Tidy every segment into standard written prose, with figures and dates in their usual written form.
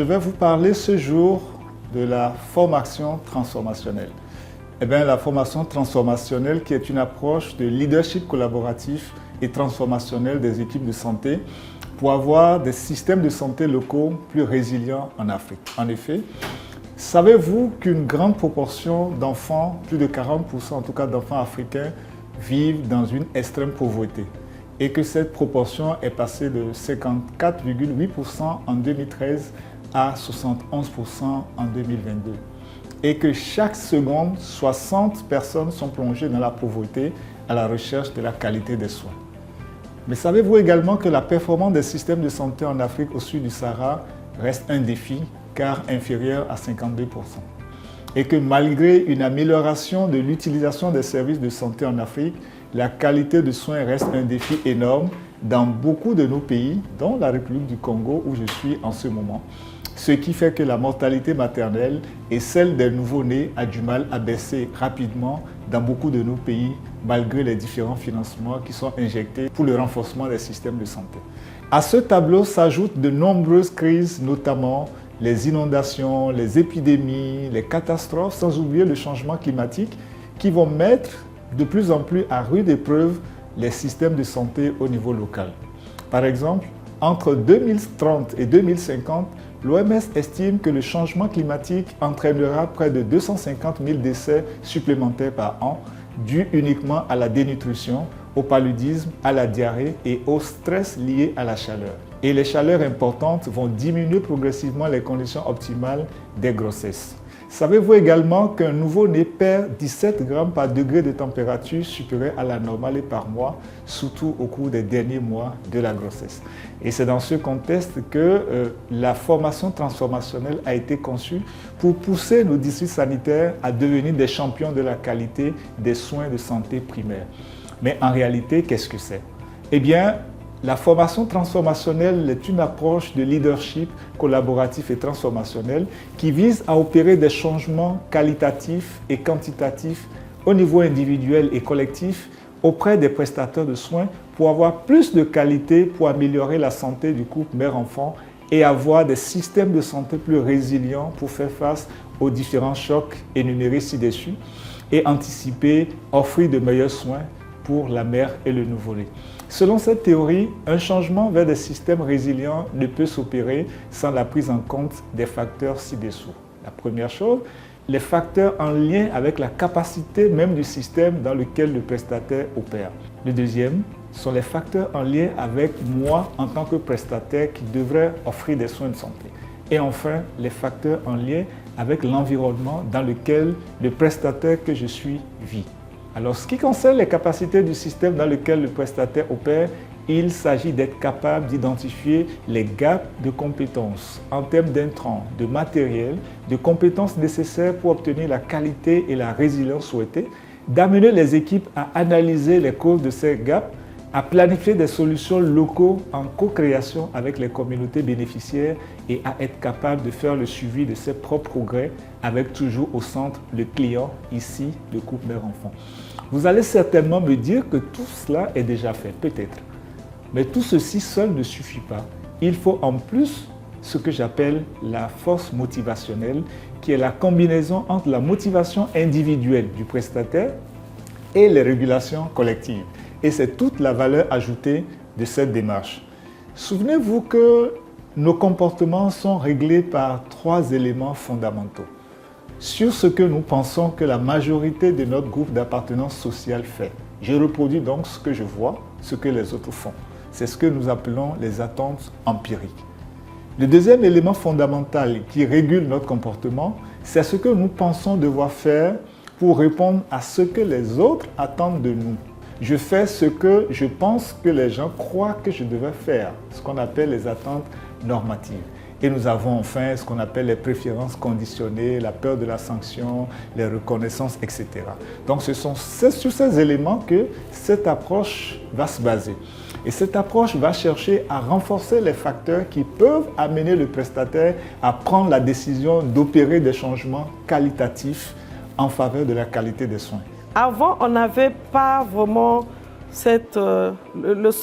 je vais vous parler ce jour de la formation transformationnelle. La formation transformationnelle qui est une approche de leadership collaboratif et transformationnel des équipes de santé pour avoir des systèmes de santé locaux plus résilients en Afrique. En effet, savez-vous qu'une grande proportion d'enfants, plus de 40% en tout cas d'enfants africains, vivent dans une extrême pauvreté et que cette proportion est passée de 54,8% en 2013 à 71% en 2022 et que chaque seconde, 60 personnes sont plongées dans la pauvreté à la recherche de la qualité des soins. Mais savez-vous également que la performance des systèmes de santé en Afrique au sud du Sahara reste un défi car inférieur à 52%? Et que malgré une amélioration de l'utilisation des services de santé en Afrique, la qualité de soins reste un défi énorme dans beaucoup de nos pays, dont la République du Congo où je suis en ce moment. Ce qui fait que la mortalité maternelle et celle des nouveau-nés a du mal à baisser rapidement dans beaucoup de nos pays, malgré les différents financements qui sont injectés pour le renforcement des systèmes de santé. À ce tableau s'ajoutent de nombreuses crises, notamment les inondations, les épidémies, les catastrophes, sans oublier le changement climatique, qui vont mettre de plus en plus à rude épreuve les systèmes de santé au niveau local. Par exemple, entre 2030 et 2050, l'OMS estime que le changement climatique entraînera près de 250 000 décès supplémentaires par an, dus uniquement à la dénutrition, au paludisme, à la diarrhée et au stress lié à la chaleur. Et les chaleurs importantes vont diminuer progressivement les conditions optimales des grossesses. Savez-vous également qu'un nouveau-né perd 17 grammes par degré de température supérieure à la normale et par mois, surtout au cours des derniers mois de la grossesse? Et c'est dans ce contexte que la formation transformationnelle a été conçue pour pousser nos districts sanitaires à devenir des champions de la qualité des soins de santé primaires. Mais en réalité, qu'est-ce que c'est? La formation transformationnelle est une approche de leadership collaboratif et transformationnel qui vise à opérer des changements qualitatifs et quantitatifs au niveau individuel et collectif auprès des prestataires de soins pour avoir plus de qualité, pour améliorer la santé du couple mère-enfant et avoir des systèmes de santé plus résilients pour faire face aux différents chocs énumérés ci-dessus et anticiper, offrir de meilleurs soins pour la mère et le nouveau-né. Selon cette théorie, un changement vers des systèmes résilients ne peut s'opérer sans la prise en compte des facteurs ci-dessous. La première chose, les facteurs en lien avec la capacité même du système dans lequel le prestataire opère. Le deuxième sont les facteurs en lien avec moi en tant que prestataire qui devrait offrir des soins de santé. Et enfin, les facteurs en lien avec l'environnement dans lequel le prestataire que je suis vit. Alors, ce qui concerne les capacités du système dans lequel le prestataire opère, il s'agit d'être capable d'identifier les gaps de compétences en termes d'intrants, de matériel, de compétences nécessaires pour obtenir la qualité et la résilience souhaitées, d'amener les équipes à analyser les causes de ces gaps, à planifier des solutions locaux en co-création avec les communautés bénéficiaires et à être capable de faire le suivi de ses propres progrès avec toujours au centre le client, ici le couple mère-enfant. Vous allez certainement me dire que tout cela est déjà fait, peut-être. Mais tout ceci seul ne suffit pas. Il faut en plus ce que j'appelle la force motivationnelle, qui est la combinaison entre la motivation individuelle du prestataire et les régulations collectives. Et c'est toute la valeur ajoutée de cette démarche. Souvenez-vous que nos comportements sont réglés par 3 éléments fondamentaux. Sur ce que nous pensons que la majorité de notre groupe d'appartenance sociale fait. Je reproduis donc ce que je vois, ce que les autres font. C'est ce que nous appelons les attentes empiriques. Le deuxième élément fondamental qui régule notre comportement, c'est ce que nous pensons devoir faire pour répondre à ce que les autres attendent de nous. Je fais ce que je pense que les gens croient que je devais faire, ce qu'on appelle les attentes normatives. Et nous avons enfin ce qu'on appelle les préférences conditionnées, la peur de la sanction, les reconnaissances, etc. Donc ce sont sur ces éléments que cette approche va se baser. Et cette approche va chercher à renforcer les facteurs qui peuvent amener le prestataire à prendre la décision d'opérer des changements qualitatifs en faveur de la qualité des soins. Avant, on n'avait pas vraiment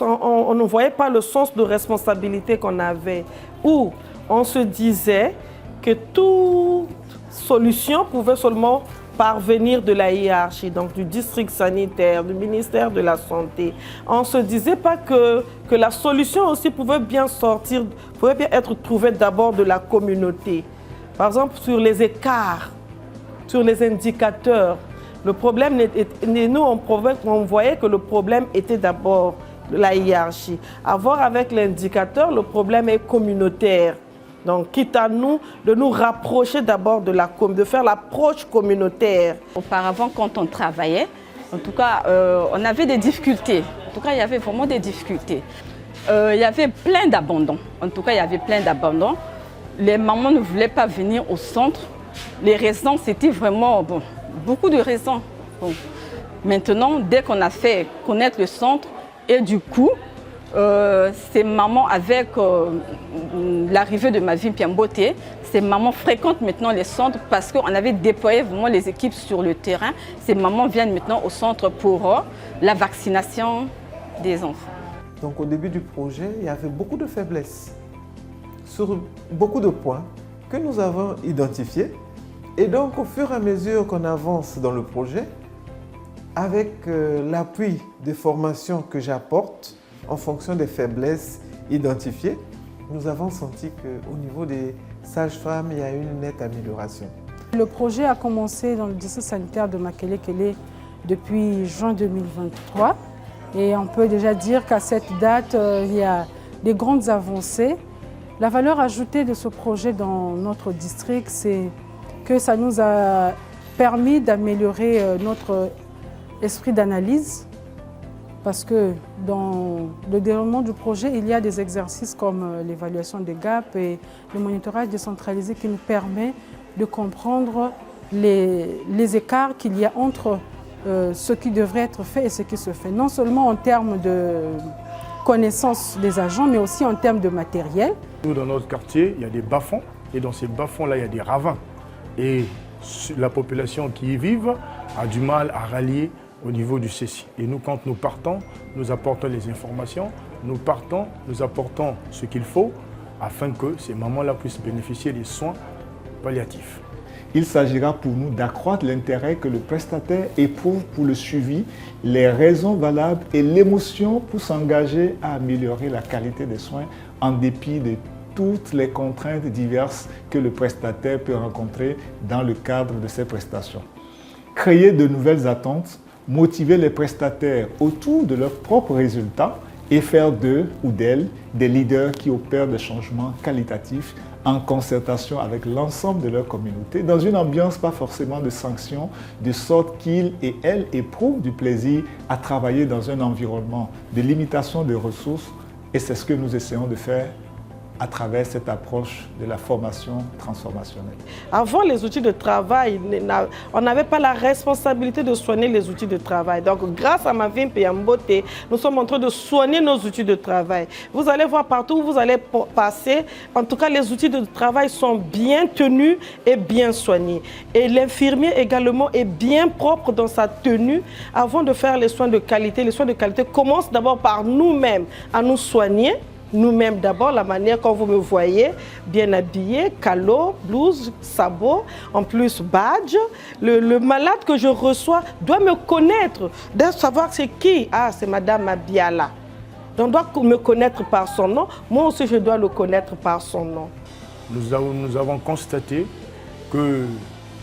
on ne voyait pas le sens de responsabilité qu'on avait. Ou on se disait que toute solution pouvait seulement parvenir de la hiérarchie, donc du district sanitaire, du ministère de la Santé. On ne se disait pas que la solution aussi pouvait bien être trouvée d'abord de la communauté. Par exemple, sur les écarts, sur les indicateurs, le problème, nous, on voyait que le problème était d'abord de la hiérarchie. À voir avec l'indicateur, le problème est communautaire. Donc, quitte à nous, de nous rapprocher d'abord de faire l'approche communautaire. Auparavant, quand on travaillait, en tout cas, on avait des difficultés. En tout cas, il y avait vraiment des difficultés. Il y avait plein d'abandons. En tout cas, il y avait plein d'abandons. Les mamans ne voulaient pas venir au centre. Les raisons, c'était vraiment beaucoup de raisons. Bon. Maintenant, dès qu'on a fait connaître le centre, et du coup, ces mamans, avec l'arrivée de Mavin Piambote, ces mamans fréquentent maintenant les centres parce qu'on avait déployé vraiment les équipes sur le terrain. Ces mamans viennent maintenant au centre pour la vaccination des enfants. Donc au début du projet, il y avait beaucoup de faiblesses sur beaucoup de points que nous avons identifiés. Et donc au fur et à mesure qu'on avance dans le projet, avec l'appui des formations que j'apporte en fonction des faiblesses identifiées, nous avons senti qu'au niveau des sages-femmes, il y a une nette amélioration. Le projet a commencé dans le district sanitaire de Makele-Kele depuis juin 2023. Et on peut déjà dire qu'à cette date, il y a des grandes avancées. La valeur ajoutée de ce projet dans notre district, c'est que ça nous a permis d'améliorer notre esprit d'analyse, parce que dans le déroulement du projet, il y a des exercices comme l'évaluation des gaps et le monitorage décentralisé qui nous permet de comprendre les écarts qu'il y a entre ce qui devrait être fait et ce qui se fait, non seulement en termes de connaissance des agents, mais aussi en termes de matériel. Nous, dans notre quartier, il y a des bas-fonds, et dans ces bas-fonds-là, il y a des ravins. Et la population qui y vit a du mal à rallier au niveau du CECI. Et nous, quand nous partons, nous apportons les informations, nous apportons ce qu'il faut afin que ces mamans-là puissent bénéficier des soins palliatifs. Il s'agira pour nous d'accroître l'intérêt que le prestataire éprouve pour le suivi, les raisons valables et l'émotion pour s'engager à améliorer la qualité des soins en dépit de toutes les contraintes diverses que le prestataire peut rencontrer dans le cadre de ses prestations. Créer de nouvelles attentes, motiver les prestataires autour de leurs propres résultats et faire d'eux ou d'elles des leaders qui opèrent des changements qualitatifs en concertation avec l'ensemble de leur communauté, dans une ambiance pas forcément de sanctions, de sorte qu'ils et elles éprouvent du plaisir à travailler dans un environnement de limitation des ressources. Et c'est ce que nous essayons de faire à travers cette approche de la formation transformationnelle. Avant, les outils de travail, on n'avait pas la responsabilité de soigner les outils de travail. Donc, grâce à Mavin Piambote, nous sommes en train de soigner nos outils de travail. Vous allez voir partout où vous allez passer, en tout cas, les outils de travail sont bien tenus et bien soignés. Et l'infirmier également est bien propre dans sa tenue avant de faire les soins de qualité. Les soins de qualité commencent d'abord par nous-mêmes à nous soigner. Nous-mêmes d'abord, la manière quand vous me voyez, bien habillé, calot, blouse, sabot, en plus badge. Le malade que je reçois doit me connaître, doit savoir c'est qui. Ah, c'est Madame Mabiala. On doit me connaître par son nom. Moi aussi, je dois le connaître par son nom. Nous avons constaté que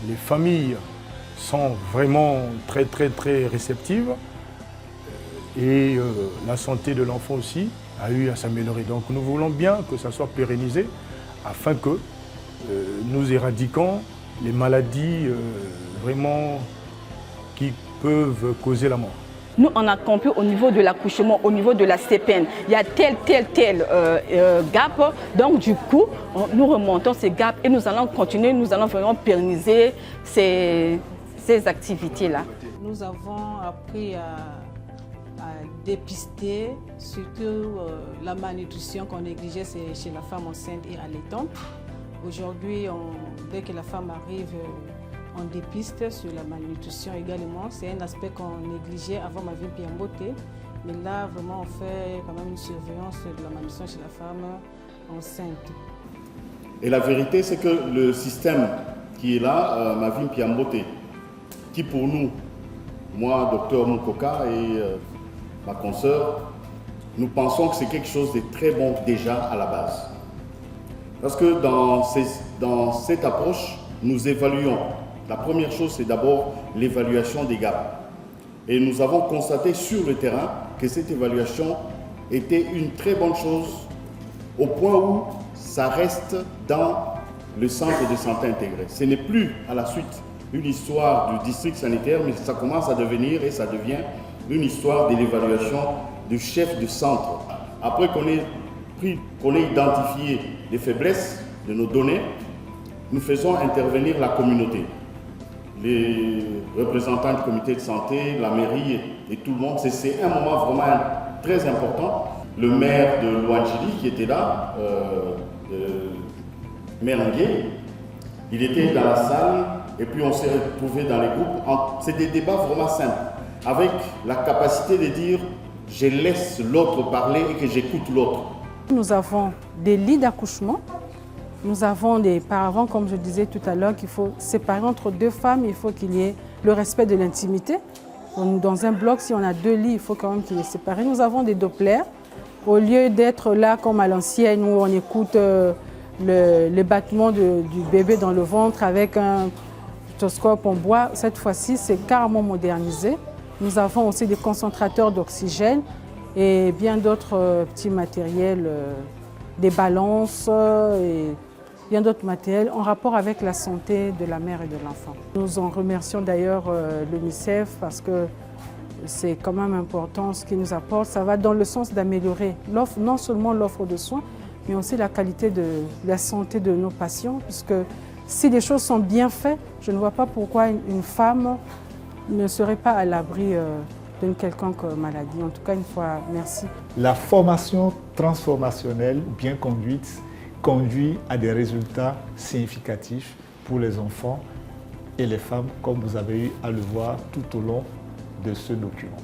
les familles sont vraiment très réceptives et la santé de l'enfant aussi a eu à s'améliorer. Donc nous voulons bien que ça soit pérennisé afin que nous éradiquons les maladies vraiment qui peuvent causer la mort. Nous, on a compris au niveau de l'accouchement, au niveau de la CPN, il y a tel gap. Donc du coup, nous remontons ces gaps et nous allons continuer, nous allons vraiment pérenniser ces activités-là. Nous avons appris à dépister surtout la malnutrition qu'on négligeait chez la femme enceinte et allaitante. Aujourd'hui, dès que la femme arrive, on dépiste sur la malnutrition également. C'est un aspect qu'on négligeait avant Mavin Piambote. Mais là, vraiment, on fait quand même une surveillance de la malnutrition chez la femme enceinte. Et la vérité, c'est que le système qui est là, Mavin Piambote, qui pour nous, moi, docteur Mukoka et ma consoeur, nous pensons que c'est quelque chose de très bon déjà à la base. Parce que dans cette approche, nous évaluons. La première chose, c'est d'abord l'évaluation des gaps. Et nous avons constaté sur le terrain que cette évaluation était une très bonne chose au point où ça reste dans le centre de santé intégré. Ce n'est plus à la suite une histoire du district sanitaire, mais ça commence à devenir et ça devient une histoire de l'évaluation du chef de centre. Après qu'on ait identifié les faiblesses de nos données, nous faisons intervenir la communauté, les représentants du comité de santé, la mairie et tout le monde. C'est un moment vraiment très important. Le maire de Louandjili qui était là, maire Ngué, il était dans la salle et puis on s'est retrouvés dans les groupes. C'est des débats vraiment simples, avec la capacité de dire je laisse l'autre parler et que j'écoute l'autre. Nous avons des lits d'accouchement, nous avons des paravents, comme je disais tout à l'heure, qu'il faut séparer entre deux femmes, il faut qu'il y ait le respect de l'intimité. Dans un bloc, si on a deux lits, il faut quand même qu'il y ait séparé. Nous avons des dopplers. Au lieu d'être là comme à l'ancienne où on écoute le battement du bébé dans le ventre avec un stethoscope en bois, cette fois-ci, c'est carrément modernisé. Nous avons aussi des concentrateurs d'oxygène et bien d'autres petits matériels, des balances et bien d'autres matériels en rapport avec la santé de la mère et de l'enfant. Nous en remercions d'ailleurs l'UNICEF parce que c'est quand même important ce qu'ils nous apportent. Ça va dans le sens d'améliorer non seulement l'offre de soins, mais aussi la qualité de la santé de nos patients. Puisque si les choses sont bien faites, je ne vois pas pourquoi une femme ne serait pas à l'abri d'une quelconque maladie. En tout cas, une fois, merci. La formation transformationnelle bien conduite conduit à des résultats significatifs pour les enfants et les femmes, comme vous avez eu à le voir tout au long de ce document.